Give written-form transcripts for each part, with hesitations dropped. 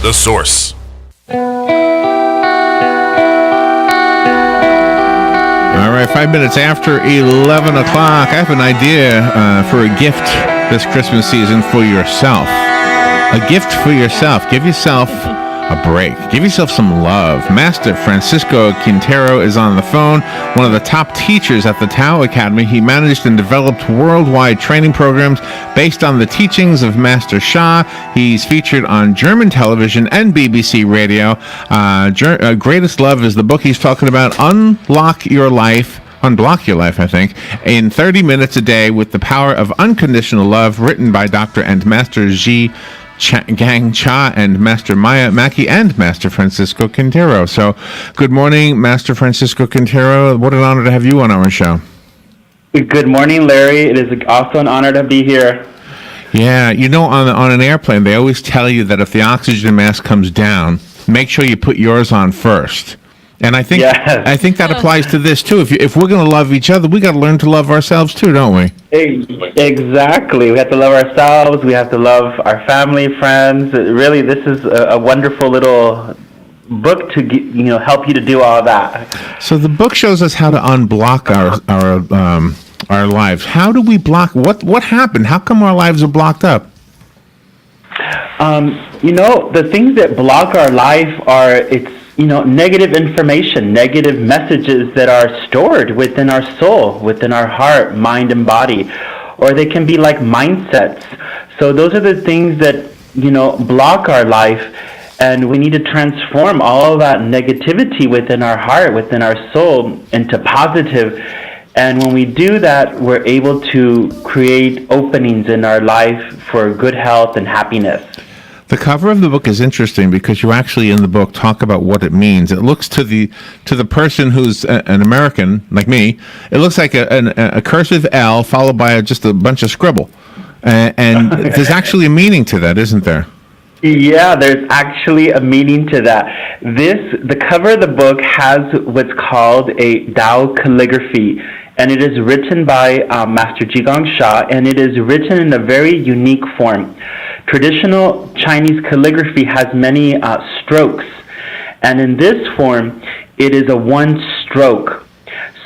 The Source. All right, 5 minutes after 11 o'clock. I have an idea for a gift this Christmas season for yourself. A gift for yourself. Give yourself a break. Give yourself some love. Master Francisco Quintero is on the phone, one of the top teachers at the Tao Academy. He managed and developed worldwide training programs based on the teachings of Master Sha. He's featured on German television and BBC radio. Greatest Love is the book he's talking about. Unblock your life, I think, in 30 minutes a day with the power of unconditional love, written by Dr. and Master Gang Cha and Master Maya Mackey and Master Francisco Quintero. So, good morning, Master Francisco Quintero. What an honor to have you on our show. Good morning, Larry. It is also an honor to be here. Yeah, you know, on an airplane, they always tell you that if the oxygen mask comes down, make sure you put yours on first. And I think that applies to this too. If we're going to love each other, we got to learn to love ourselves too, don't we? Exactly. We have to love ourselves. We have to love our family, friends. Really, this is a wonderful little book to help you to do all that. So the book shows us how to unblock our lives. How do we block? What happened? How come our lives are blocked up? The things that block our life are negative information, negative messages that are stored within our soul, within our heart, mind, and body. Or they can be like mindsets. So those are the things that, block our life, and we need to transform all of that negativity within our heart, within our soul, into positive. And when we do that, we're able to create openings in our life for good health and happiness. The cover of the book is interesting because you actually in the book talk about what it means. It looks to the person who's an American like me. It looks like a cursive L followed by just a bunch of scribble, and there's actually a meaning to that, isn't there? Yeah, there's actually a meaning to that. The cover of the book has what's called a Tao calligraphy, and it is written by Master Zhigang Sha, and it is written in a very unique form. Traditional Chinese calligraphy has many strokes, and in this form, it is a one stroke.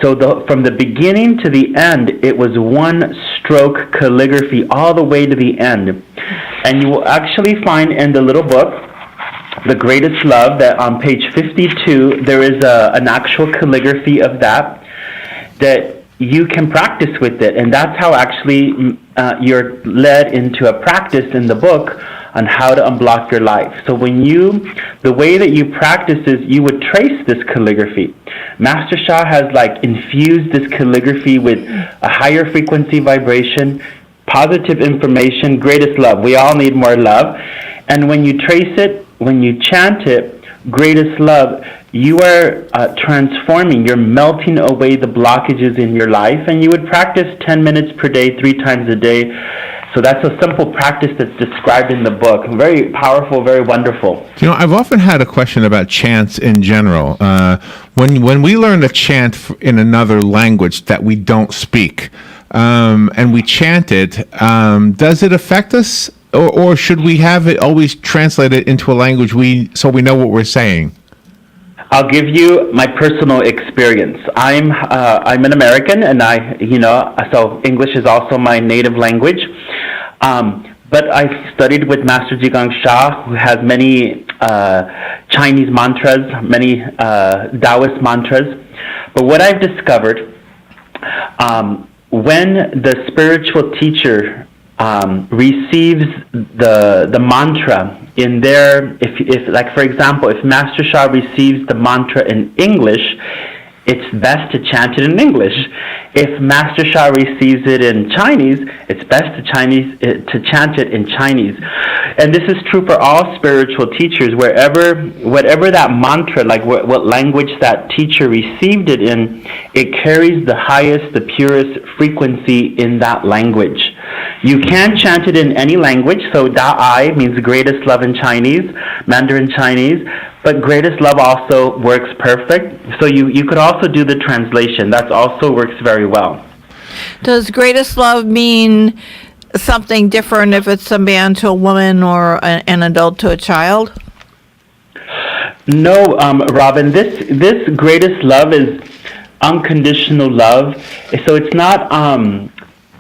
So from the beginning to the end, it was one stroke calligraphy all the way to the end. And you will actually find in the little book, The Greatest Love, that on page 52, there is an actual calligraphy of that you can practice with it. And that's how actually you're led into a practice in the book on how to unblock your life. So the way that you practice is you would trace this calligraphy. Master Sha has infused this calligraphy with a higher frequency vibration, positive information, greatest love. We all need more love. And when you trace it, when you chant it, greatest love, you are transforming, you're melting away the blockages in your life, and you would practice 10 minutes per day, 3 times a day. So that's a simple practice that's described in the book. Very powerful, very wonderful. I've often had a question about chants in general. When we learn a chant in another language that we don't speak, and we chant it, does it affect us? Or should we have it always translated into a language so we know what we're saying? I'll give you my personal experience. I'm an American, and so English is also my native language. But I've studied with Master Zhigang Sha, who has many Chinese mantras, many Taoist mantras. But what I've discovered, when the spiritual teacher receives the mantra in if for example, if Master Sha receives the mantra in English, it's best to chant it in English. If Master Sha receives it in Chinese, it's best to chant it in Chinese. And this is true for all spiritual teachers. Whatever that mantra, what language that teacher received it in, it carries the highest, the purest frequency in that language. You can chant it in any language. So Da-ai means greatest love in Chinese, Mandarin Chinese. But greatest love also works perfect. So you could also do the translation. That also works very well. Does greatest love mean something different if it's a man to a woman or an adult to a child? No, Robin, this greatest love is unconditional love. So it's not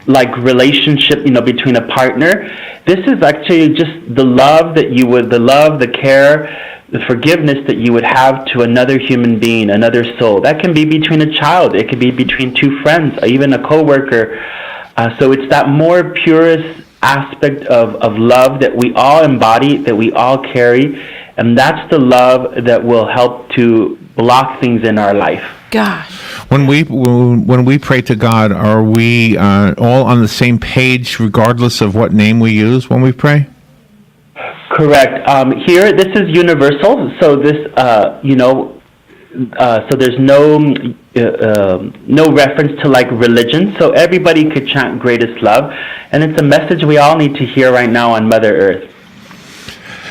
like relationship, between a partner. This is actually just the love, the care, the forgiveness that you would have to another human being, another soul. That can be between a child. It could be between two friends, even a coworker. So it's that more purest aspect of love that we all embody, that we all carry, and that's the love that will help to block things in our life. Gosh. When we pray to God, are we all on the same page, regardless of what name we use when we pray? Correct. Here, this is universal. So this, so there's no reference to like religion. So everybody could chant "Greatest Love," and it's a message we all need to hear right now on Mother Earth.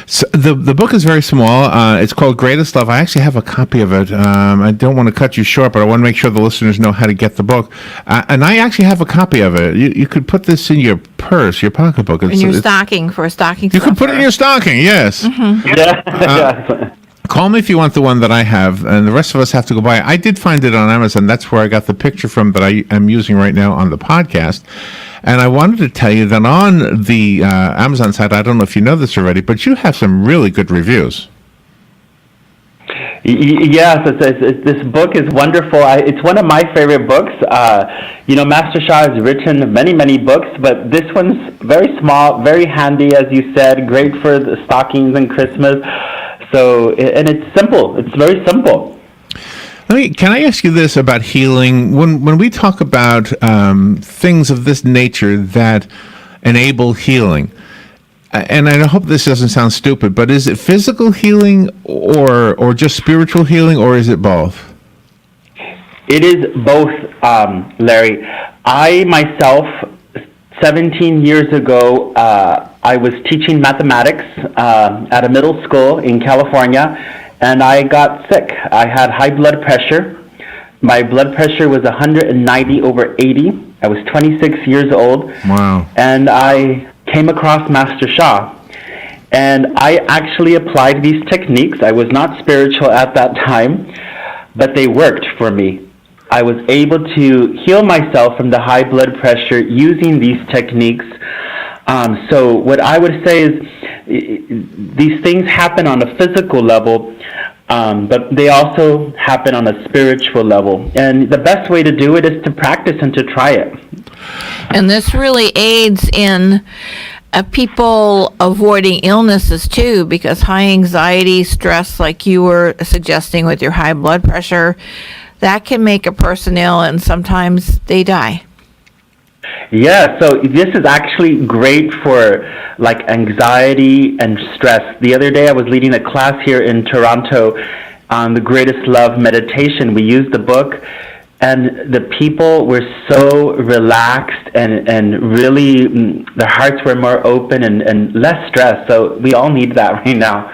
So the book is very small. It's called Greatest Love. I actually have a copy of it. I don't want to cut you short, but I want to make sure the listeners know how to get the book. And I actually have a copy of it. You could put this in your purse, your pocketbook. In your stocking for a stocking You could put it in your stocking, yes. Mm-hmm. Yeah. Call me if you want the one that I have, and the rest of us have to go buy it. I did find it on Amazon. That's where I got the picture from that I am using right now on the podcast. And I wanted to tell you that on the Amazon site, I don't know if you know this already, but you have some really good reviews. Yes, this book is wonderful. It's one of my favorite books. Master Sha has written many, many books, but this one's very small, very handy, as you said, great for the stockings and Christmas. So, and it's simple. It's very simple. Can I ask you this about healing? When we talk about things of this nature that enable healing, and I hope this doesn't sound stupid, but is it physical healing or just spiritual healing, or is it both? It is both, Larry. I myself, 17 years ago, I was teaching mathematics at a middle school in California, and I got sick. I had high blood pressure. My blood pressure was 190/80. I was 26 years old. Wow. And I came across Master Sha. And I actually applied these techniques. I was not spiritual at that time, but they worked for me. I was able to heal myself from the high blood pressure using these techniques. So what I would say is these things happen on a physical level, but they also happen on a spiritual level. And the best way to do it is to practice and to try it. And this really aids in people avoiding illnesses too, because high anxiety, stress, like you were suggesting with your high blood pressure, that can make a person ill, and sometimes they die. Yeah, so this is actually great for like anxiety and stress. The other day I was leading a class here in Toronto on the Greatest Love meditation. We used the book, and the people were so relaxed and really their hearts were more open and less stressed. So we all need that right now.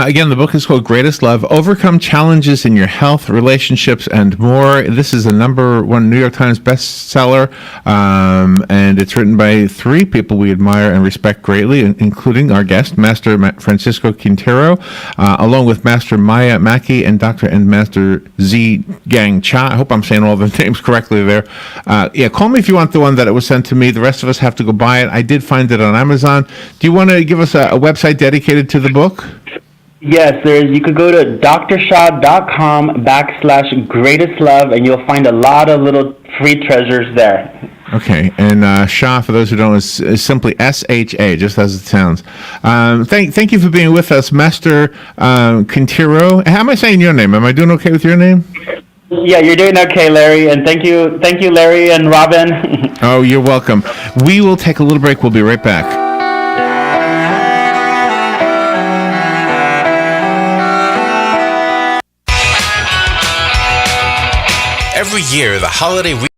Again, the book is called Greatest Love, Overcome Challenges in Your Health, Relationships, and More. This is a #1 New York Times bestseller, and it's written by 3 people we admire and respect greatly, including our guest, Master Francisco Quintero, along with Master Maya Mackey and Dr. and Master Z Gang Cha. I hope I'm saying all the names correctly there. Call me if you want the one that it was sent to me. The rest of us have to go buy it. I did find it on Amazon. Do you want to give us a website dedicated to the book? Yes, you could go to drsha.com/greatest love, and you'll find a lot of little free treasures there. Okay, and Sha, for those who don't, is simply SHA, just as it sounds. Thank you for being with us, Master Quintero. How am I saying your name? Am I doing okay with your name? Yeah, you're doing okay, Larry, and thank you, Larry and Robin. Oh, you're welcome. We will take a little break. We'll be right back. Every year, the holiday